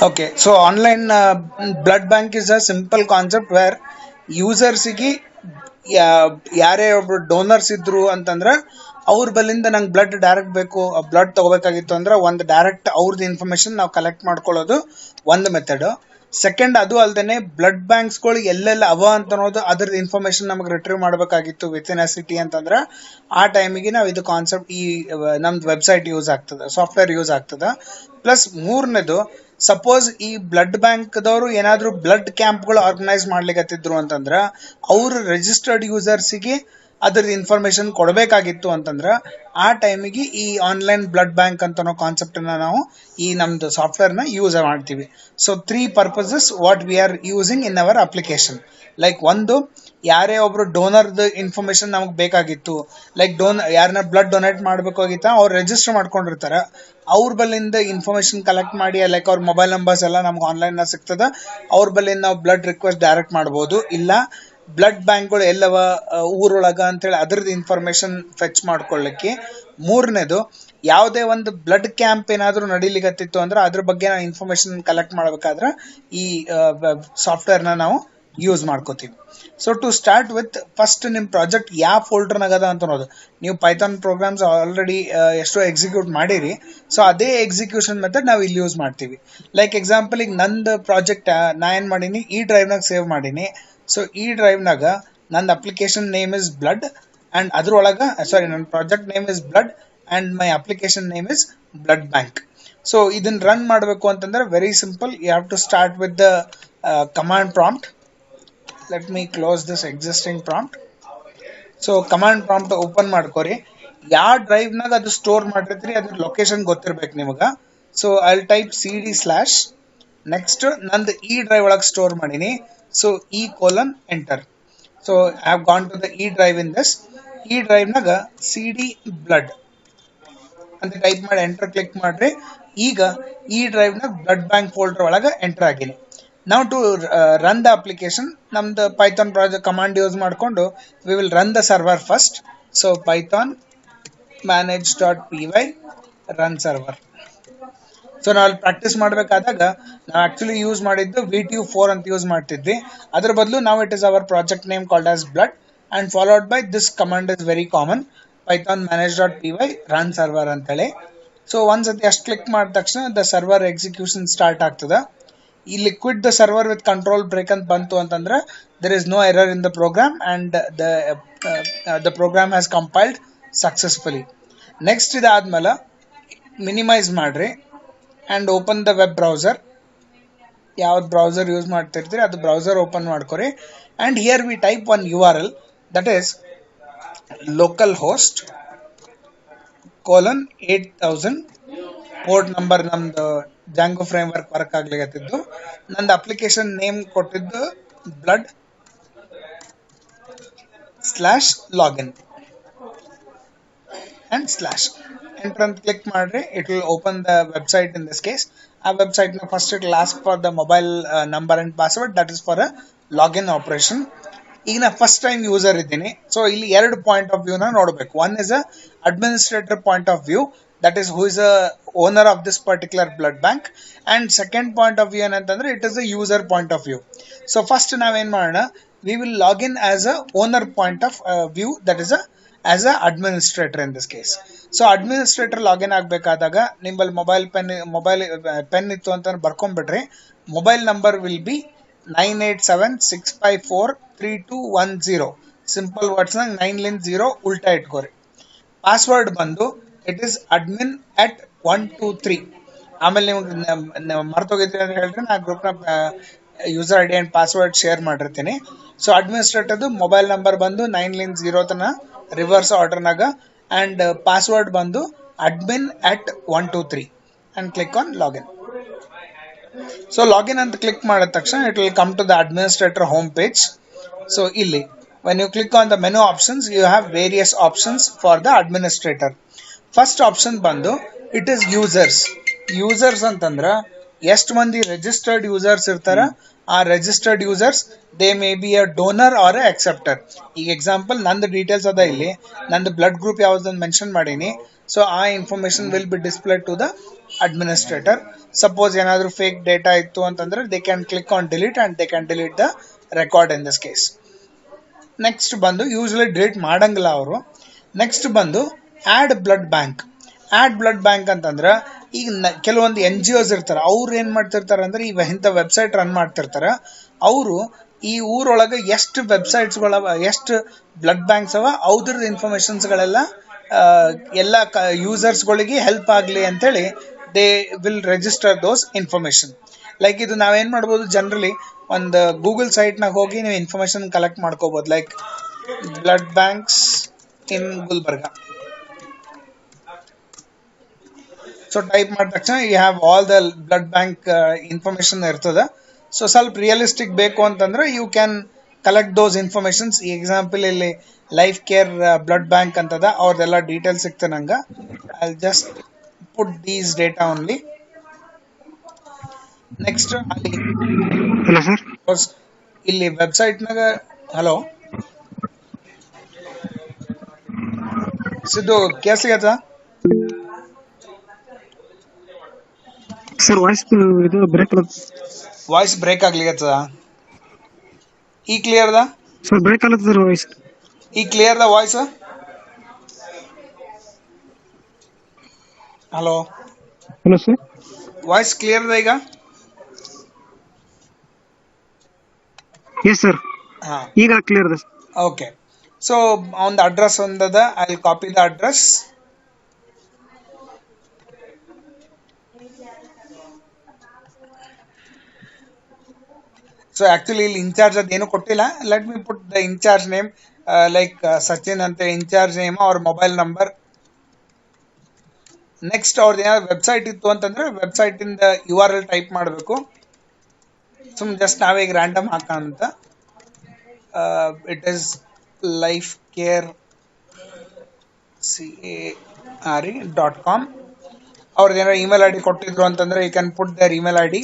Okay, so online blood bank is a simple concept where users ಗೆ ಯಾರೇ ಒಬ್ರು donors ಇದ್ರು ಅಂತಂದ್ರೆ ಅವ್ರ ಬಲ್ಲಿಂದ ನಂಗೆ ಬ್ಲಡ್ ಡೈರೆಕ್ಟ್ ಬೇಕು, ಬ್ಲಡ್ ತಗೋಬೇಕಾಗಿತ್ತು ಅಂದ್ರೆ ಒಂದು ಡೈರೆಕ್ಟ್ ಅವ್ರದ್ದು ಇನ್ಫಾರ್ಮೇಶನ್ ನಾವು ಕಲೆಕ್ಟ್ ಮಾಡ್ಕೊಳ್ಳೋದು ಒಂದು ಮೆಥಡ್. ಸೆಕೆಂಡ್, ಅದು ಅಲ್ದೇನೆ ಬ್ಲಡ್ ಬ್ಯಾಂಕ್ಸ್ಗಳು ಎಲ್ಲೆಲ್ಲ ಅವ ಅಂತ ಅನ್ನೋದು ಅದ್ರದ್ದು ಇನ್ಫಾರ್ಮೇಶನ್ ನಮಗೆ ರಿಟ್ರೀವ್ ಮಾಡಬೇಕಾಗಿತ್ತು ವಿತ್ ಇನ್ ಅ ಸಿಟಿ ಅಂತಂದ್ರೆ ಆ ಟೈಮಿಗೆ ನಾವು ಇದು ಕಾನ್ಸೆಪ್ಟ್ ಈ ನಮ್ದು ವೆಬ್ಸೈಟ್ ಯೂಸ್ ಆಗ್ತದೆ, ಸಾಫ್ಟ್ವೇರ್ ಯೂಸ್ ಆಗ್ತದೆ. ಪ್ಲಸ್ ಮೂರನೇದು, ಸಪೋಸ್ ಈ ಬ್ಲಡ್ ಬ್ಯಾಂಕ್ದವರು ಏನಾದ್ರು ಬ್ಲಡ್ ಕ್ಯಾಂಪ್ಗಳು ಆರ್ಗನೈಸ್ ಮಾಡ್ಲಿಕ್ಕತ್ತಿದ್ರು ಅಂತಂದ್ರ ಅವ್ರು ರಿಜಿಸ್ಟರ್ಡ್ ಯೂಸರ್ಸಿಗೆ ಅದ್ರದ್ದು ಇನ್ಫಾರ್ಮೇಶನ್ ಕೊಡಬೇಕಾಗಿತ್ತು ಅಂತಂದ್ರ ಆ ಟೈಮಿಗೆ ಈ ಆನ್ಲೈನ್ ಬ್ಲಡ್ ಬ್ಯಾಂಕ್ ಅಂತ ಅನ್ನೋ ಕಾನ್ಸೆಪ್ಟ್ ನಾವು ಈ ನಮ್ದು ಸಾಫ್ಟ್ವೇರ್ ನ ಯೂಸ್ ಮಾಡ್ತೀವಿ. So 3 purposes what we are using in our application. Like ಒಂದು, ಯಾರೇ ಒಬ್ರು ಡೋನರ್ದ ಇನ್ಫಾರ್ಮೇಶನ್ ನಮಗೆ ಬೇಕಾಗಿತ್ತು, ಲೈಕ್ ಯಾರನ್ನ ಬ್ಲಡ್ ಡೊನೇಟ್ ಮಾಡ್ಬೇಕಾಗಿತ್ತ ಅವ್ರು ರಿಜಿಸ್ಟರ್ ಮಾಡ್ಕೊಂಡಿರ್ತಾರ, ಅವ್ರ ಬಲ್ಲಿಂದ ಇನ್ಫಾರ್ಮೇಶನ್ ಕಲೆಕ್ಟ್ ಮಾಡಿ ಲೈಕ್ ಅವ್ರ ಮೊಬೈಲ್ ನಂಬರ್ಸ್ ಎಲ್ಲ ನಮ್ಗೆ ಆನ್ಲೈನ್ ನ ಸಿಗ್ತದ, ಅವ್ರ ಬಲ್ಲಿಂದ ನಾವು ಬ್ಲಡ್ ರಿಕ್ವೆಸ್ಟ್ ಡೈರೆಕ್ಟ್ ಮಾಡ್ಬೋದು. ಇಲ್ಲ ಬ್ಲಡ್ ಬ್ಯಾಂಕ್ಗಳು ಎಲ್ಲವ ಊರೊಳಗ ಅಂತೇಳಿ ಅದ್ರದ್ದು ಇನ್ಫಾರ್ಮೇಶನ್ ಫೆಚ್ ಮಾಡ್ಕೊಳ್ಳಿಕ್ಕೆ. ಮೂರನೇದು, ಯಾವುದೇ ಒಂದು ಬ್ಲಡ್ ಕ್ಯಾಂಪ್ ಏನಾದ್ರೂ ನಡೀಲಿಕತ್ತಿತ್ತು ಅಂದ್ರೆ ಅದ್ರ ಬಗ್ಗೆ ನಾವು ಇನ್ಫಾರ್ಮೇಶನ್ ಕಲೆಕ್ಟ್ ಮಾಡ್ಬೇಕಾದ್ರೆ ಈ ಸಾಫ್ಟ್ವೇರ್ನ ನಾವು ಯೂಸ್ ಮಾಡ್ಕೋತೀವಿ. So to start with, first ನಿಮ್ ಪ್ರಾಜೆಕ್ಟ್ ಯಾವ ಫೋಲ್ಡರ್ನಾಗ ಅದ ಅಂತ ಅನ್ನೋದು. ನೀವು ಪೈಥಾನ್ ಪ್ರೋಗ್ರಾಮ್ಸ್ ಆಲ್ರೆಡಿ ಎಷ್ಟೋ ಎಕ್ಸಿಕ್ಯೂಟ್ ಮಾಡಿರಿ, ಸೊ ಅದೇ ಎಕ್ಸಿಕ್ಯೂಷನ್ ಮೆಥಡ್ ನಾವು ಇಲ್ಲಿ ಯೂಸ್ ಮಾಡ್ತೀವಿ. ಲೈಕ್ ಎಕ್ಸಾಂಪಲ್, ಈಗ ನಂದು ಪ್ರಾಜೆಕ್ಟ್ ನಾ ಏನ್ ಮಾಡೀನಿ, ಈ ಡ್ರೈವ್ನಾಗ ಸೇವ್ ಮಾಡೀನಿ. ಸೊ ಈ ಡ್ರೈವ್ನಾಗ ನಂದು application name is blood and ಅದ್ರೊಳಗ ನನ್ನ project name is blood and my application name is blood bank. So ಇದನ್ನ ರನ್ ಮಾಡಬೇಕು ಅಂತಂದ್ರೆ very simple, you have to start with the command prompt. Let me close this existing prompt. So command prompt open ಮಾಡ್ಕೋರಿ. ಯಾವ ಡ್ರೈವ್ನಾಗ ಅದು store ಮಾಡಿರ್ತೀರಿ ಅದ್ರ location ಗೊತ್ತಿರ್ಬೇಕು ನಿಮಗ. So I type cd/ next ನಂದು ಈ ಡ್ರೈವ್ ಒಳಗೆ ಸ್ಟೋರ್ ಮಾಡೀನಿ. So E:, so I have gone to the E drive. In this ಈ ಡ್ರೈವ್ನಾಗ cd blood ಅಂತ ಟೈಪ್ ಮಾಡಿ ಎಂಟರ್ ಕ್ಲಿಕ್ ಮಾಡ್ರಿ. ಈಗ ಈ ಡ್ರೈವ್ನಾಗ ಬ್ಲಡ್ ಬ್ಯಾಂಕ್ ಫೋಲ್ಡರ್ ಒಳಗೆ ಎಂಟರ್ ಆಗಿನಿ. ನಾವು ಟು ರನ್ ದ ಅಪ್ಲಿಕೇಶನ್, ನಮ್ದು ಪೈಥಾನ್ ಪ್ರಾಜೆಕ್ಟ್ ಕಮಾಂಡ್ ಯೂಸ್ ಮಾಡಿಕೊಂಡು we will run the server first. So Python manage.py run server. So ನಾವು ಅಲ್ಲಿ ಪ್ರಾಕ್ಟೀಸ್ ಮಾಡಬೇಕಾದಾಗ ನಾವು ಆಕ್ಚುಲಿ ಯೂಸ್ ಮಾಡಿದ್ದು VTU4 ಅಂತ ಯೂಸ್ ಮಾಡ್ತಿದ್ವಿ. ಅದ್ರ ಬದಲು ನಾವು it is our project name called as blood and followed by this command is very common, Python manage.py run server ಅಂತೇಳಿ. ಸೊ ಒಂದ್ಸತಿ ಅಷ್ಟು ಕ್ಲಿಕ್ ಮಾಡಿದ ತಕ್ಷಣ ದ ಸರ್ವರ್ ಎಕ್ಸಿಕ್ಯೂಷನ್ ಸ್ಟಾರ್ಟ್ ಆಗ್ತದ. ಈ quit the server with control break ಅಂತ ಬಂತು ಅಂತಂದ್ರೆ there is no error in the program and the program has compiled successfully. Next ಇದಾದ್ಮೇಲೆ ಮಿನಿಮೈಸ್ ಮಾಡ್ರಿ and open the web browser. ಯಾವ್ದು ಬ್ರೌಸರ್ ಯೂಸ್ ಮಾಡ್ತಿರ್ತೀರಿ ಅದು ಬ್ರೌಸರ್ ಓಪನ್ ಮಾಡ್ಕೊರಿ. And here we type one URL, that is localhost: 8000 port number. ನಮ್ದು Django framework ಆಗ್ಲಿಕತ್ತಿದ್ದು. ನಂದು application name ಕೊಟ್ಟಿದ್ದು ಬ್ಲಡ್ /login and enter ಅಂತ ಕ್ಲಿಕ್ ಮಾಡ್ರಿ. It will open the website. In this case ಆ website ನ first it will ask for the mobile number and password, that is for a login operation. ಈಗ ನಾ first time user ಇದ್ದೀನಿ. So ಇಲ್ಲಿ ಎರಡು point of view ನ ನೋಡಬೇಕು. One is a administrator point of view, that is who is a owner of this particular blood bank, and second point of view ಏನಂತಂದ್ರೆ it is a user point of view. So first ನಾವೇನ್ ಮಾಡೋಣ, we will log in as a owner point of view, that is as a administrator in this case. So administrator login ಆಗಬೇಕಾದಾಗ ನಿಮ್ಮಲ್ಲಿ mobile ಪೆನ್ ಇತ್ತು ಅಂತ ಬರ್ಕೊಂಡ್ಬಿಡ್ರಿ. Mobile number will be 9876543210. Simple words ನಾಗ 9 ಲಿಂದ 0 ಉಲ್ಟಾ ಇಟ್ಕೋರಿ. ಪಾಸ್ವರ್ಡ್ ಬಂದು ಇಟ್ ಇಸ್ admin@123. ಆಮೇಲೆ ನೀವು ಮರ್ತೋಗಿದ್ರಿ ಅಂತ ಹೇಳ್ರಿ, ನಾ ಗ್ರೂಪ್ನ user ID and password share ಮಾಡಿರ್ತೀನಿ. ಸೊ ಅಡ್ಮಿನಿಸ್ಟ್ರೇಟರ್ದು ಮೊಬೈಲ್ ನಂಬರ್ ಬಂದು 9 ಲಿಂದ 0 ತನ ರಿವರ್ಸ್ ಆರ್ಡರ್ನಾಗ ಅಂಡ್ ಪಾಸ್ವರ್ಡ್ ಬಂದು admin@123 and click on login. So login ಅಂತ ಕ್ಲಿಕ್ ಮಾಡಿದ ತಕ್ಷಣ it will come to the administrator home page. So ಇಲ್ಲಿ when you click on the menu options, you have various options for the administrator. First option ಬಂದು it is users ಅಂತಂದ್ರ ಎಷ್ಟು ಮಂದಿ registered users ಇರ್ತಾರ, ಆ registered users they may be a donor or a acceptor. ಈಗ example ನಂದು details ಅದ, ಇಲ್ಲಿ ನಂದು ಬ್ಲಡ್ ಗ್ರೂಪ್ ಯಾವ್ದು ಮೆನ್ಷನ್ ಮಾಡೀನಿ. ಸೊ ಆ information will be display to the administrator. Suppose ಏನಾದರೂ fake data ಇತ್ತು ಅಂತಂದ್ರೆ they can click on delete and they can delete the record in this case. Next ಬಂದು ಯೂಶಲಿ ಡಿಲೀಟ್ ಮಾಡಂಗಿಲ್ಲ ಅವರು. Next ಬಂದು ಬ್ಲಡ್ ಬ್ಯಾಂಕ್ ಅಂತಂದ್ರೆ ಈಗ ಕೆಲವೊಂದು NGOs ಇರ್ತಾರೆ, ಅವ್ರು ಏನ್ ಮಾಡ್ತಿರ್ತಾರೆ ಅಂದ್ರೆ ಇಂಥ ವೆಬ್ಸೈಟ್ ರನ್ ಮಾಡ್ತಿರ್ತಾರೆ. ಅವರು ಈ ಊರೊಳಗೆ ಎಷ್ಟು ವೆಬ್ಸೈಟ್ಸ್ಗಳವ, ಎಷ್ಟು ಬ್ಲಡ್ ಬ್ಯಾಂಕ್ಸ್ ಅವ, ಅವ್ರದ್ದು ಇನ್ಫಾರ್ಮೇಶನ್ಸ್ಗಳೆಲ್ಲ ಎಲ್ಲ ಯೂಸರ್ಸ್ಗಳಿಗೆ ಹೆಲ್ಪ್ ಆಗಲಿ ಅಂತೇಳಿ they will register those information. Like ಇದು ನಾವೇನ್ ಮಾಡ್ಬೋದು, ಜನರಲಿ ಒಂದು ಗೂಗಲ್ ಸೈಟ್ನಾಗ ಹೋಗಿ ನೀವು ಇನ್ಫಾರ್ಮೇಶನ್ ಕಲೆಕ್ಟ್ ಮಾಡ್ಕೋಬಹುದು. Like blood banks in Gulbarga. So type ಮಾಡಿದ ತಕ್ಷಣ you have all the blood bank information ಇರ್ತದೆ. ಸೊ ಸ್ವಲ್ಪ ರಿಯಲಿಸ್ಟಿಕ್ ಬೇಕು ಅಂತಂದ್ರೆ you can collect those informations. ಈ ಎಕ್ಸಾಂಪಲ್ ಇಲ್ಲಿ ಲೈಫ್ ಕೇರ್ ಬ್ಲಡ್ ಬ್ಯಾಂಕ್ ಅಂತದ, ಅವ್ರದೆಲ್ಲ ಡೀಟೇಲ್ಸ್ ಸಿಗ್ತದೆ ನಂಗೆ. I just put these data only. Next ಇಲ್ಲಿ ವೆಬ್ಸೈಟ್ನಾಗ ಹಲೋ ಸಿದ್ದು ಕೇಳಿಸ್ಲಿಗತ್ತ ಸರ್? ವಾಯ್ಸ್ ಬ್ರೇಕ್ ಆಗ್ಲಿಕತ್ತದ. ಈ ಕ್ಲಿಯರ್ ದ ಸರ್? ಬ್ರೇಕ್ ಆಗ್ಲತ್ತದ ಸರ್ ವಾಯ್ಸ್. ಈ ಕ್ಲಿಯರ್ ದ voice? Hello hello sir, voice clear ದ ಈಗ? ಎಸ್ ಸರ್, ಈಗ ಕ್ಲಿಯರ್ ಇದೆ. ಓಕೆ. ಸೊ ಒಂದು ಅಡ್ರೆಸ್ ಒಂದದ, I will copy the address. So actually ಇಲ್ಲಿ ಇನ್ಚಾರ್ಜ್ ಅದೇನು ಕೊಟ್ಟಿಲ್ಲ. Let me put the incharge name, like Sachin ಅಂತ ಇನ್ಚಾರ್ಜ್ ನೇಮ್, ಅವ್ರ ಮೊಬೈಲ್ ನಂಬರ್. ನೆಕ್ಸ್ಟ್ ಅವ್ರದ್ದು ಏನಾದ್ರು ವೆಬ್ಸೈಟ್ ಇತ್ತು ಅಂತಂದ್ರೆ ವೆಬ್ಸೈಟ್ ಇಂದ URL ಟೈಪ್ ಮಾಡಬೇಕು. ಜಸ್ಟ್ ನಾವೀಗ ರ್ಯಾಂಡಮ್ ಹಾಕಂತ ಇಟ್ ಈಸ್ lifecare.com. ಅವ್ರದ್ದು ಏನಾದ್ರು ಇಮೇಲ್ ID ಕೊಟ್ಟಿದ್ರು ಅಂತಂದ್ರೆ you can put their email ID.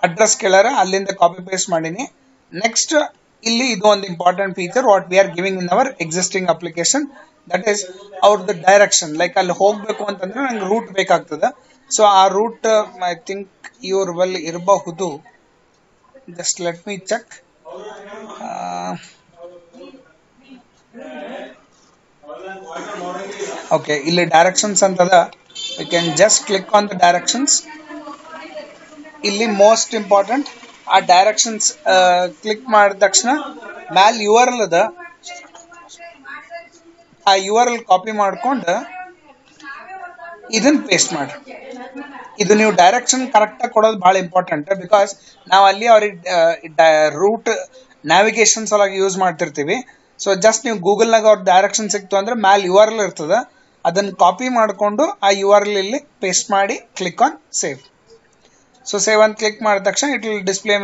Address ಕೇಳಾರ, ಅಲ್ಲಿಂದ ಕಾಪಿ ಪೇಸ್ಟ್ ಮಾಡೀನಿ. ನೆಕ್ಸ್ಟ್ ಇಲ್ಲಿ ಇದು ಒಂದು important feature what we are giving in our existing application, that is ಅವ್ರದ್ದು ಡೈರೆಕ್ಷನ್. ಲೈಕ್ ಅಲ್ಲಿ ಹೋಗ್ಬೇಕು ಅಂತಂದ್ರೆ ನಂಗೆ ರೂಟ್ ಬೇಕಾಗ್ತದೆ. ಸೊ ಆ ರೂಟ್ ಐ ಥಿಂಕ್ ಇವ್ರ ಬಲ್ಲಿ ಇರಬಹುದು. Just let me check. Okay, ಇಲ್ಲಿ ಡೈರೆಕ್ಷನ್ಸ್ ಅಂತದ. You can just click on the directions. ಇಲ್ಲಿ ಮೋಸ್ಟ್ ಇಂಪಾರ್ಟೆಂಟ್ ಆ ಡೈರೆಕ್ಷನ್ಸ್ ಕ್ಲಿಕ್ ಮಾಡಿದ ತಕ್ಷಣ ಮ್ಯಾಲ್ URL ಅದ, ಆ URL ಕಾಪಿ ಮಾಡ್ಕೊಂಡು ಇದನ್ನ ಪೇಸ್ಟ್ ಮಾಡಿ. ಇದು ನೀವು ಡೈರೆಕ್ಷನ್ ಕರೆಕ್ಟ್ ಆಗಿ ಕೊಡೋದು ಬಹಳ ಇಂಪಾರ್ಟೆಂಟ್. ಬಿಕಾಸ್ ನಾವು ಅಲ್ಲಿ ಅವ್ರಿಗೆ ರೂಟ್ ನ್ಯಾವಿಗೇಷನ್ ಸಲುವಾಗಿ ಯೂಸ್ ಮಾಡ್ತಿರ್ತೀವಿ. ಸೊ ಜಸ್ಟ್ ನೀವು ಗೂಗಲ್ನಾಗ ಅವ್ರ ಡೈರೆಕ್ಷನ್ ಸಿಕ್ತು ಅಂದ್ರೆ ಮ್ಯಾಲ್ URL ಇರ್ತದೆ, ಅದನ್ನ ಕಾಪಿ ಮಾಡಿಕೊಂಡು ಆ URL ಇಲ್ಲಿ ಪೇಸ್ಟ್ ಮಾಡಿ click on save. So save ಅಂತ ಕ್ಲಿಕ್ ಮಾಡಿದ ತಕ್ಷಣ it will display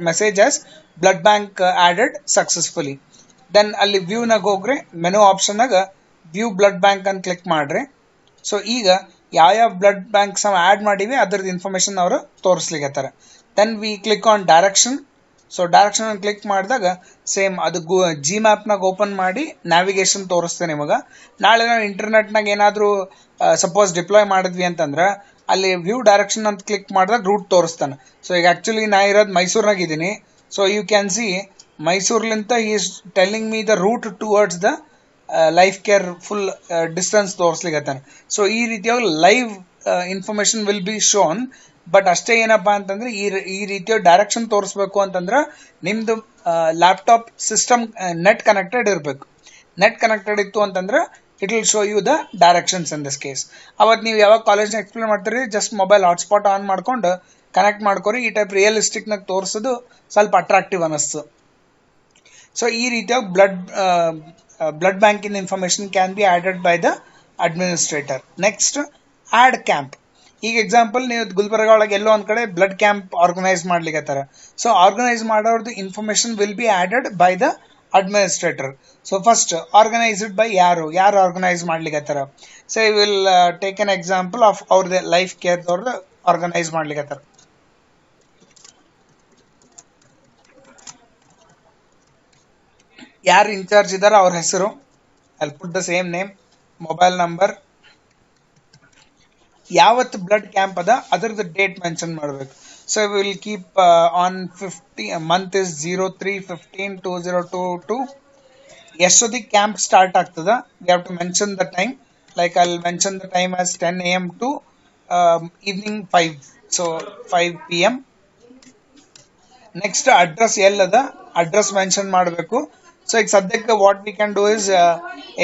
message as blood bank added successfully. Then ಅಲ್ಲಿ ವ್ಯೂನಾಗ ಹೋಗ್ರಿ, ಮೆನು ಆಪ್ಷನ್ನಾಗ ವ್ಯೂ ಬ್ಲಡ್ ಬ್ಯಾಂಕ್ ಅಂತ ಕ್ಲಿಕ್ ಮಾಡ್ರಿ. ಸೊ ಈಗ ಯಾವ ಬ್ಲಡ್ ಬ್ಯಾಂಕ್ಸ್ ನಾವು ಆ್ಯಡ್ ಮಾಡಿವಿ ಅದರದ್ದು ಇನ್ಫಾರ್ಮೇಶನ್ ಅವರು ತೋರಿಸ್ಲಿಕ್ಕತ್ತಾರೆ. Then we click on direction. So direction click ಮಾಡಿದಾಗ ಸೇಮ್ ಅದು Gmapನಾಗ ಓಪನ್ ಮಾಡಿ ನ್ಯಾವಿಗೇಷನ್ ತೋರಿಸ್ತೇನೆ ನಿಮಗೆ. ನಾಳೆ ನಾವು ಇಂಟರ್ನೆಟ್ನಾಗ ಏನಾದರೂ ಸಪೋಸ್ ಡಿಪ್ಲಾಯ್ ಮಾಡಿದ್ವಿ ಅಂತಂದ್ರೆ ಅಲ್ಲಿ ವ್ಯೂ ಡೈರೆಕ್ಷನ್ ಅಂತ ಕ್ಲಿಕ್ ಮಾಡಿದಾಗ ರೂಟ್ ತೋರಿಸ್ತಾನೆ. ಸೊ ಈಗ ಆಕ್ಚುಲಿ ನಾ ಇರೋದು ಮೈಸೂರ್ನಾಗ ಇದ್ದೀನಿ. ಸೊ ಯು ಕ್ಯಾನ್ ಸಿ ಮೈಸೂರ್ಲಿಂತ is telling me the route towards the life care full distance ತೋರಿಸ್ಲಿಕ್ಕತ್ತಾನೆ. ಸೊ ಈ ರೀತಿಯಾಗಿ live information will be shown. But ಅಷ್ಟೇ ಏನಪ್ಪಾ ಅಂತಂದ್ರೆ ಈ ರೀತಿಯ ಡೈರೆಕ್ಷನ್ ತೋರಿಸ್ಬೇಕು ಅಂತಂದ್ರೆ ನಿಮ್ದು ಲ್ಯಾಪ್ಟಾಪ್ ಸಿಸ್ಟಮ್ ನೆಟ್ ಕನೆಕ್ಟೆಡ್ ಇರಬೇಕು. ನೆಟ್ ಕನೆಕ್ಟೆಡ್ ಇತ್ತು ಅಂತಂದ್ರೆ it will show you the directions in this case. ಅವತ್ತು ನೀವು ಯಾವಾಗ ಕಾಲೇಜ್ನ ಎಕ್ಸ್ಪ್ಲೇನ್ ಮಾಡ್ತೀರಿ ಜಸ್ಟ್ ಮೊಬೈಲ್ ಹಾಟ್ಸ್ಪಾಟ್ ಆನ್ ಮಾಡ್ಕೊಂಡು ಕನೆಕ್ಟ್ ಮಾಡ್ಕೊರಿ. ಈ ಟೈಪ್ ರಿಯಲಿಸ್ಟಿಕ್ನಾಗ ತೋರಿಸೋದು ಸ್ವಲ್ಪ ಅಟ್ರಾಕ್ಟಿವ್ ಅನ್ನಿಸ್ತು. ಸೊ ಈ ರೀತಿಯಾಗಿ ಬ್ಲಡ್ ಬ್ಯಾಂಕಿನ information can be added by the administrator. Next add camp. ಈಗ ಎಕ್ಸಾಂಪಲ್ ನೀವು ಗುಲ್ಬರ್ಗ ಒಳಗೆ ಎಲ್ಲೋ ಒಂದ್ ಕಡೆ ಬ್ಲಡ್ ಕ್ಯಾಂಪ್ ಆರ್ಗನೈಸ್ ಮಾಡ್ಲಿಕ್ಕತ್ತಾರ. ಸೊ ಆರ್ಗನೈಸ್ ಮಾಡೋರ್ದು information will be added by the administrator. So first organised by ಯಾರು ಆರ್ಗನೈಸ್ ಮಾಡ್ಲಿಕ್ಕತ್ತಾರ. So I will take an example of ಅವ್ರದ್ದು ಲೈಫ್ ಕೇರ್ದವ್ರದ್ದು ಆರ್ಗನೈಸ್ ಮಾಡ್ಲಿಕ್ಕತ್ತಾರ. ಯಾರು ಇನ್ಚಾರ್ಜ್ ಇದಾರ ಅವ್ರ ಹೆಸರು, I will put the same name, mobile number, ಯಾವತ್ತು ಬ್ಲಡ್ ಕ್ಯಾಂಪ್ ಅದ ಅದರದ್ದು ಡೇಟ್ ಮೆನ್ಷನ್ ಮಾಡಬೇಕು. So will keep on 50 month is 03/15/2022. ಎಷ್ಟೊತ್ತಿಗೆ ಕ್ಯಾಂಪ್ ಸ್ಟಾರ್ಟ್ ಆಗ್ತದ, we have to mention the time. Like I will mention the time as 10 AM to evening 5, so 5 PM. Next address ಎಲ್ಲದ address mention ಮಾಡಬೇಕು. So ಈಗ ಸದ್ಯಕ್ಕೆ what we can do is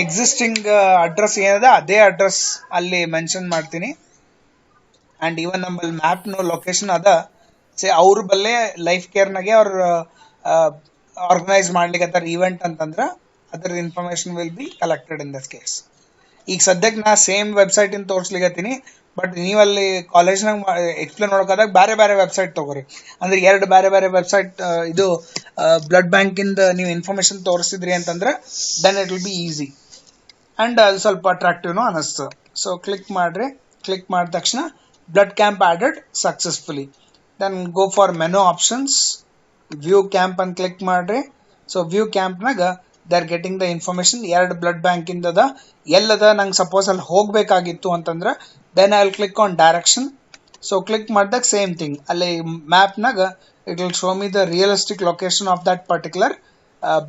existing address ಏನದ ಅದೇ address ಅಲ್ಲಿ mention ಮಾಡ್ತೀನಿ. And ಇವನ್ ನಮ್ಮಲ್ಲಿ map ನ ಲೊಕೇಶನ್ ಅದ, ಅವ್ರ ಬಲ್ಲೇ ಲೈಫ್ ಕೇರ್ನಾಗೆ ಅವ್ರ ಆರ್ಗನೈಸ್ ಮಾಡ್ಲಿಕ್ಕೆ ಇವೆಂಟ್ ಅಂತಂದ್ರೆ ಅದರ information will B collected in this case. ಈಗ ಸದ್ಯಕ್ಕೆ ನಾ ಸೇಮ್ ವೆಬ್ಸೈಟ್ ಇಂದ ತೋರಿಸ್ಲಿಕತ್ತೀನಿ, ಬಟ್ ನೀವಲ್ಲಿ ಕಾಲೇಜ್ನಾಗ ಎಕ್ಸ್ಪ್ಲೇನ್ ಮಾಡೋಕಾದಾಗ ಬೇರೆ ಬೇರೆ ವೆಬ್ಸೈಟ್ ತಗೋರಿ. ಅಂದ್ರೆ 2 ಬೇರೆ ಬೇರೆ ವೆಬ್ಸೈಟ್ ಇದು ಬ್ಲಡ್ ಬ್ಯಾಂಕ್ ಇಂದ ನೀವು ಇನ್ಫಾರ್ಮೇಶನ್ ತೋರಿಸಿದ್ರಿ ಅಂತಂದ್ರೆ then it will be easy and ಅದು ಸ್ವಲ್ಪ ಅಟ್ರಾಕ್ಟಿವ್ನು ಅನಿಸ್ತು. ಸೊ ಕ್ಲಿಕ್ ಮಾಡ್ರಿ. ಕ್ಲಿಕ್ ಮಾಡಿದ ತಕ್ಷಣ blood camp added successfully. Then go for menu options, view camp ಅಂತ ಕ್ಲಿಕ್ ಮಾಡ್ರಿ. ಸೊ ವ್ಯೂ ಕ್ಯಾಂಪ್ನಾಗ they are getting the information. 2 blood bank ಇಂದದ ಎಲ್ಲದ ನಂಗೆ ಸಪೋಸ್ ಅಲ್ಲಿ ಹೋಗ್ಬೇಕಾಗಿತ್ತು ಅಂತಂದ್ರೆ then I will click on direction. So click ಮಾಡಿದಾಗ ಸೇಮ್ ಥಿಂಗ್, ಅಲ್ಲಿ ಮ್ಯಾಪ್ನಾಗ it will show me the realistic location of that particular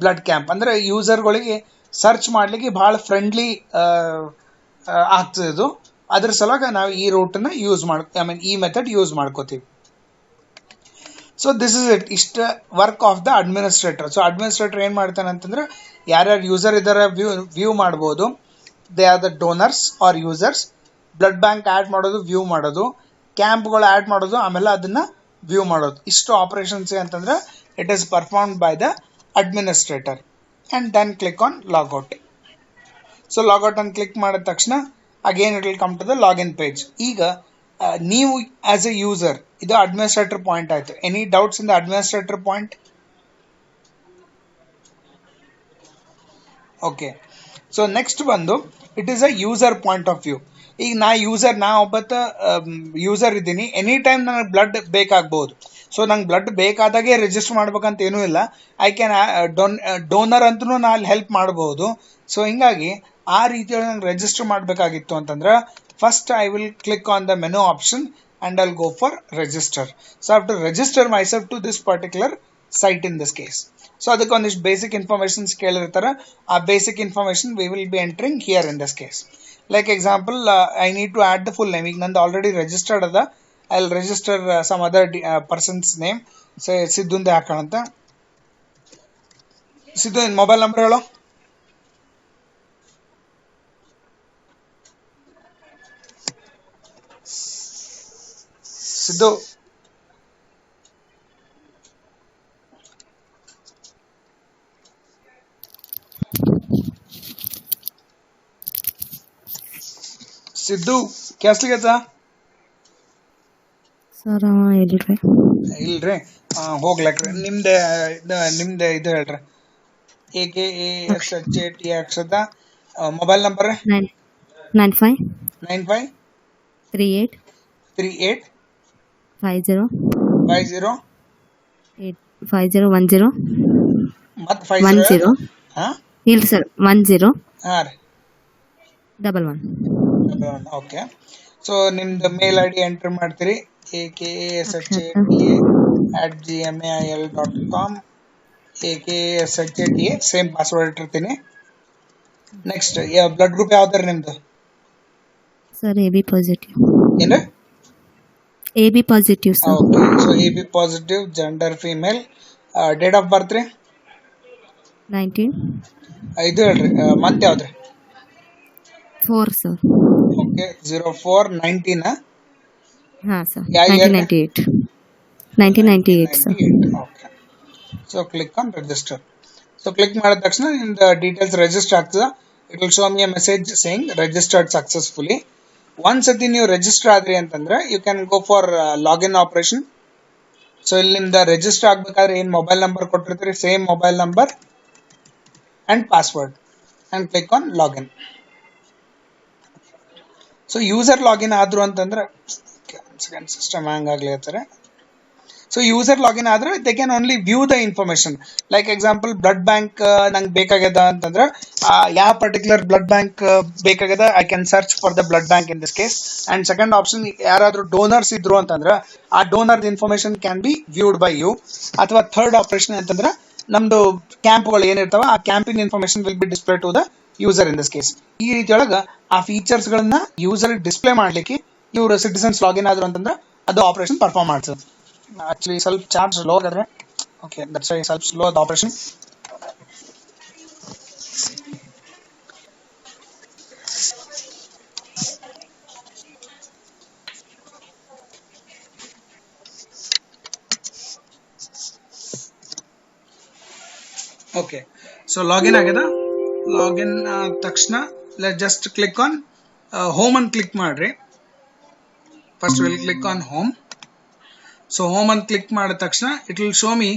blood camp. ಅಂದ್ರೆ ಯೂಸರ್ಗಳಿಗೆ ಸರ್ಚ್ ಮಾಡ್ಲಿಕ್ಕೆ ಬಹಳ ಫ್ರೆಂಡ್ಲಿ ಆಗ್ತದೆ ಇದು. ಅದ್ರ ಸಲುವಾಗಿ ನಾವು ಈ ರೂಟನ್ನ ಯೂಸ್ ಈ ಮೆಥಡ್ ಯೂಸ್ ಮಾಡ್ಕೋತೀವಿ. So this is it. ಇಷ್ಟ work of the administrator. So administrator ಏನ್ ಮಾಡ್ತಾನೆ ಅಂತಂದ್ರೆ ಯಾರ್ಯಾರು ಯೂಸರ್ ಇದಾರೆ ವ್ಯೂ ಮಾಡ್ಬೋದು. They are the donors or users. Blood bank add ಮಾಡೋದು, ವ್ಯೂ ಮಾಡೋದು, ಕ್ಯಾಂಪ್ಗಳು ಆಡ್ ಮಾಡೋದು, ಆಮೇಲೆ ಅದನ್ನ ವ್ಯೂ ಮಾಡೋದು. ಇಷ್ಟು ಆಪರೇಷನ್ಸ್ ಅಂತಂದ್ರೆ it is performed by the administrator. And then click on logout. So logout ಅನ್ನು ಕ್ಲಿಕ್ ಮಾಡಿದ ತಕ್ಷಣ again it will come to the login page. ಈಗ ನೀವು ಆಸ್ ಎ ಯೂಸರ್, ಇದು ಅಡ್ಮಿನಿಸ್ಟ್ರೇಟರ್ ಪಾಯಿಂಟ್ ಆಯ್ತು. Any doubts in the administrator point? Okay. So next ಬಂದು it is a user point of view. ಈಗ ನಾ ಒಬ್ಬತ್ತ ಯೂಸರ್ ಇದ್ದೀನಿ. ಎನಿ ಟೈಮ್ ನನಗೆ ಬ್ಲಡ್ ಬೇಕಾಗಬಹುದು. ಸೊ ನಂಗೆ ಬ್ಲಡ್ ಬೇಕಾದಾಗೆ ರಿಜಿಸ್ಟರ್ ಮಾಡ್ಬೇಕಂತ ಏನೂ ಇಲ್ಲ. ಐ ಕ್ಯಾನ್ ಡೋನರ್ ಅಂತೂ ನಾ ಅಲ್ಲಿ ಹೆಲ್ಪ್ ಮಾಡಬಹುದು. ಸೊ ಹಿಂಗಾಗಿ ಆ ರೀತಿಯೊಳಗೆ ನಂಗೆ ರಿಜಿಸ್ಟರ್ ಮಾಡಬೇಕಾಗಿತ್ತು ಅಂತಂದ್ರೆ first I will click on the menu option and I'll go for register. So I have to register myself to this particular site in this case. So ಅದಕ್ಕೆ ಒಂದಿಷ್ಟು ಬೇಸಿಕ್ ಇನ್ಫಾರ್ಮೇಶನ್ಸ್ ಕೇಳಿರ್ತಾರೆ. ಆ basic information we will be entering here in this case. Like example, I need to add the full name. ಈಗ ನಂದು already registered ಅದ. I will register some other persons name. So ಸಿದ್ದುಂದೆ ಹಾಕೋಣಂತ. Siddu, mobile number ಹೇಳೋ. Siddu, Siddu ಕೇಳಿಸ್ಲಿಕ್ಕತ್ತ? Sir ಇಲ್ರಿ. ಇಲ್ರಿ, ಹೋಗ್ಲಕ್ರಿ. ನಿಮ್ದೆ ಇದು ಹೇಳ್ರಿ. AKASHAT ಅಕ್ಷದ mobile number 95 95 38 38 50 50 5010 ಮತ್ 50 ಇಲ್ರಿ ಸರ್ 10 ಹಾ ರೀ 11. ಓಕೆ. ಸೊ ನಿಮ್ದು ಮೇಲ್ ID ಎಂಟರ್ ಮಾಡ್ತೀರಿ. AKASHATA@gmail.com. AKASHATA ಸೇಮ್ ಪಾಸ್ವರ್ಡ್ ಇಟ್ಟಿರ್ತೀನಿ. ನೆಕ್ಸ್ಟ್ ಬ್ಲಡ್ ಗ್ರೂಪ್ ಯಾವ್ದಾರ ನಿಮ್ದು? Sir AB positive. ಏನು? AB positive sir. Okay. So AB positive, gender female. Date of birth ರೀ? 19. ಇದು ಹೇಳ್ರಿ, ಮಂತ್ ಯಾವ್ದ್ರಿ? 4 ಸರ್. ಓಕೆ. 04/19. ಹಾಂ sir. 1998 sir. Okay. So click on register. So click ಮಾಡಿದ ತಕ್ಷಣ ನಿಮ್ದು ಡೀಟೇಲ್ಸ್ ರಿಜಿಸ್ಟರ್ ಆಗ್ತದೆ. It will show me a message saying registered successfully. ಒಂದ್ಸತಿ ನೀವು ರಿಜಿಸ್ಟರ್ ಆದ್ರಿ ಅಂತಂದ್ರೆ you can go for login operation. So ಇಲ್ಲಿ ನಿಮ್ದು ರಿಜಿಸ್ಟರ್ ಆಗ್ಬೇಕಾದ್ರೆ ಏನ್ ಮೊಬೈಲ್ ನಂಬರ್ ಕೊಟ್ಟಿರ್ತೀರಿ, same mobile number and password and click on login. So user login ಆದ್ರು ಅಂತಂದ್ರೆ ಸಿಸ್ಟಮ್ ಹ್ಯಾಂಗ್ ಆಗ್ಲಿ ಇರ್ತಾರೆ. ಸೊ ಯೂಸರ್ ಲಾಗಿನ್ ಆದ್ರೆ they can only view the information. Like example blood bank ನಂಗೆ ಬೇಕಾಗ್ಯದ ಅಂತಂದ್ರೆ ಯಾವ ಪರ್ಟಿಕ್ಯುಲರ್ ಬ್ಲಡ್ ಬ್ಯಾಂಕ್ ಬೇಕಾಗದ I can search for the blood bank in this case. And second option, ಯಾರಾದ್ರೂ donors ಇದ್ರು ಅಂತಂದ್ರೆ ಆ donor information can be viewed by you. ಅಥವಾ ಥರ್ಡ್ ಆಪರೇಷನ್ ಅಂತಂದ್ರೆ ನಮ್ದು ಕ್ಯಾಂಪ್ಗಳು ಏನಿರ್ತಾವ ಆ ಕ್ಯಾಂಪಿನ information will be display to the user in this case. ಈ ರೀತಿಯೊಳಗ ಆ ಫೀಚರ್ಸ್ ಗಳನ್ನ ಯೂಸರ್ ಡಿಸ್ಪ್ಲೇ ಮಾಡ್ಲಿಕ್ಕೆ ಇವರು ಸಿಟಿಸನ್ಸ್ ಲಾಗಿನ್ ಆದ್ರು ಅಂತಂದ್ರೆ ಅದು ಆಪರೇಷನ್ ಪರ್ಫಾರ್ಮ್ ಮಾಡ್ತದೆ. ಆಕ್ಚುಲಿ ಸ್ವಲ್ಪ ಚಾರ್ಜ್ ಲೋ ಆಗಿದ್ರೆ ಓಕೆ, ದಟ್ಸ್ ವೈ ಸ್ವಲ್ಪ slow the operation. Okay, so login ಆಗ್ಯದ. ಲಾಗಿನ್ ಆದ ತಕ್ಷಣ ಜಸ್ಟ್ ಕ್ಲಿಕ್ ಆನ್ ಹೋಮ್ ಅಂತ ಕ್ಲಿಕ್ ಮಾಡ್ರಿ. First will click on home. So home ಅಂತ ಕ್ಲಿಕ್ ಮಾಡಿದ ತಕ್ಷಣ it will show me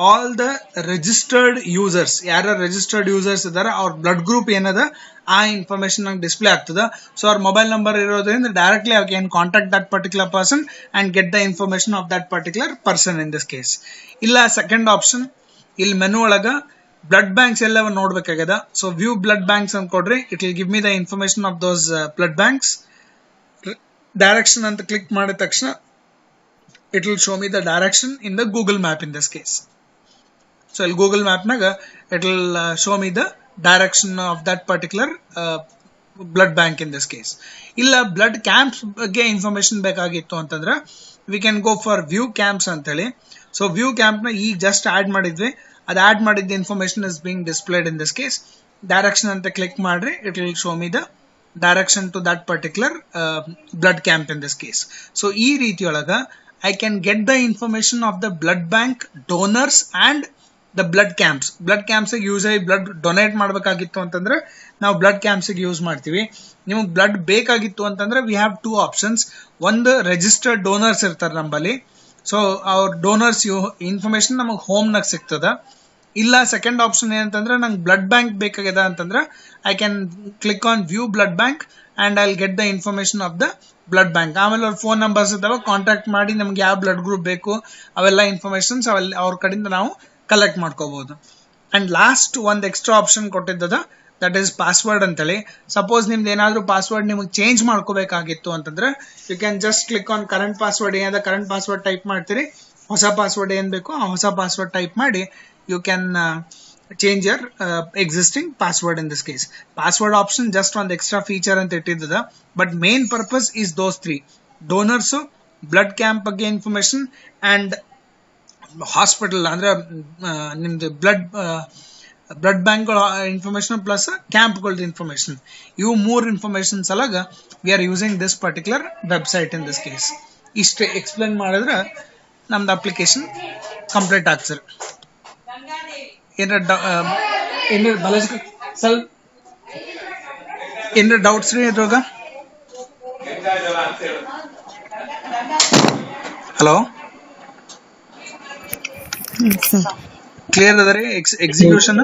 all the registered users. ಯಾರ ರಿಜಿಸ್ಟರ್ಡ್ ಯೂಸರ್ಸ್ ಇದಾರೆ ಅವ್ರ ಬ್ಲಡ್ ಗ್ರೂಪ್ ಏನದ ಆ ಇನ್ಫಾರ್ಮೇಶನ್ ನಂಗೆ ಡಿಸ್ಪ್ಲೇ ಆಗ್ತದ. ಸೊ ಅವ್ರ ಮೊಬೈಲ್ ನಂಬರ್ ಇರೋದ್ರಿಂದ directly I can contact that particular person and get the information of that particular person in this case. ಇಲ್ಲ ಸೆಕೆಂಡ್ ಆಪ್ಷನ್, ಇಲ್ಲಿ ಮೆನು ಒಳಗ ಬ್ಲಡ್ ಬ್ಯಾಂಕ್ಸ್ ಎಲ್ಲ ನೋಡ್ಬೇಕಾಗ್ಯದ. ಸೊ ವ್ಯೂ ಬ್ಲಡ್ ಬ್ಯಾಂಕ್ಸ್ ಅಂತ ಕೊಡ್ರಿ. It will give me the information of those blood banks. Direction ಅಂತ click ಮಾಡಿದ ತಕ್ಷಣ it will show me the direction in the Google map in this case. So in Google map naga it will show me the direction of that particular blood bank in this case. Illa blood camps ಬಗ್ಗೆ information ಬೇಕಾಗಿತ್ತು ಅಂತಂದ್ರೆ we can go for view camps ಅಂತ ಹೇಳಿ. So view camp ನ ಈಗ just add ಮಾಡಿದ್ವಿ. ಅದು add ಮಾಡಿದ information is being displayed in this case. Direction ಅಂತ click ಮಾಡ್ರಿ, it will show me the direction to that particular blood camp in this case. So ಈ ರೀತಿಯೊಳಗ I can get the information of the blood bank donors and the blood camps. Blood camps usually blood donate ಮಾಡಬೇಕಾಗಿತ್ತು ಅಂತಂದ್ರೆ ನಾವು blood camps use ಮಾಡ್ತೀವಿ. ನಿಮಗೆ blood ಬೇಕಾಗಿತ್ತು ಅಂತಂದ್ರೆ we have two options. ಒಂದು registered donors ಇರ್ತಾರೆ ನಮ್ಮಲ್ಲಿ. ಸೊ ಅವ್ರ ಡೋನರ್ಸ್ ಇನ್ಫಾರ್ಮೇಶನ್ ನಮಗೆ ಹೋಮ್ನಾಗ ಸಿಗ್ತದ. ಇಲ್ಲ ಸೆಕೆಂಡ್ ಆಪ್ಷನ್ ಏನಂತಂದ್ರೆ ನಂಗೆ ಬ್ಲಡ್ ಬ್ಯಾಂಕ್ ಬೇಕಾಗಿದೆ ಅಂತಂದ್ರೆ I can click on view blood bank and I will get the information of the blood bank. ಆಮೇಲೆ ಅವ್ರ ಫೋನ್ ನಂಬರ್ಸ್ ಇದಾವ, ಕಾಂಟ್ಯಾಕ್ಟ್ ಮಾಡಿ ನಮ್ಗೆ ಯಾವ ಬ್ಲಡ್ ಗ್ರೂಪ್ ಬೇಕು ಅವೆಲ್ಲ ಇನ್ಫಾರ್ಮೇಶನ್ಸ್ ಅವ್ರ ಕಡೆಯಿಂದ ನಾವು ಕಲೆಕ್ಟ್ ಮಾಡ್ಕೋಬಹುದು. ಅಂಡ್ ಲಾಸ್ಟ್ ಒಂದು ಎಕ್ಸ್ಟ್ರಾ ಆಪ್ಷನ್ ಕೊಟ್ಟಿದ್ದದ, ದಟ್ ಈಸ್ ಪಾಸ್ವರ್ಡ್ ಅಂತೇಳಿ. ಸಪೋಸ್ ನಿಮ್ದು ಏನಾದ್ರೂ ಪಾಸ್ವರ್ಡ್ ನಿಮಗೆ ಚೇಂಜ್ ಮಾಡ್ಕೋಬೇಕಾಗಿತ್ತು ಅಂತಂದ್ರೆ you can just click on current password. ಏನಾದ ಕರೆಂಟ್ ಪಾಸ್ವರ್ಡ್ ಟೈಪ್ ಮಾಡ್ತೀರಿ, ಹೊಸ ಪಾಸ್ವರ್ಡ್ ಏನ್ ಬೇಕು ಆ ಹೊಸ ಪಾಸ್ವರ್ಡ್ ಟೈಪ್ ಮಾಡಿ you can change your existing password in this case. Password option just one extra feature ಅಂತ ಇಟ್ಟಿದ್ದದ, but main purpose is those three: donors, blood camp ಬಗ್ಗೆ ಇನ್ಫಾರ್ಮೇಶನ್ ಅಂಡ್ ಹಾಸ್ಪಿಟಲ್ ಅಂದ್ರೆ ನಿಮ್ದು ಬ್ಲಡ್ ಬ್ಯಾಂಕ್ ಇನ್ಫಾರ್ಮೇಶನ್ ಪ್ಲಸ್ ಕ್ಯಾಂಪ್ಗಳದ್ದು information. ಇವು ಮೂರು information ಸಲಗ we are using this particular website in this case. ಇಷ್ಟೇ ಎಕ್ಸ್ಪ್ಲೇನ್ ಮಾಡಿದ್ರೆ ನಮ್ದು ಅಪ್ಲಿಕೇಶನ್ ಕಂಪ್ಲೀಟ್ ಆಗ್ತದೆ. ಏನಾರ ಡೌಟ್ಸ್ ರೀ ಇದ್ರಾಗ? ಹಲೋ, ಕ್ಲಿಯರ್ ಅದ ರೀ ಎಕ್ಸಿಕ್ಯೂಷನ್?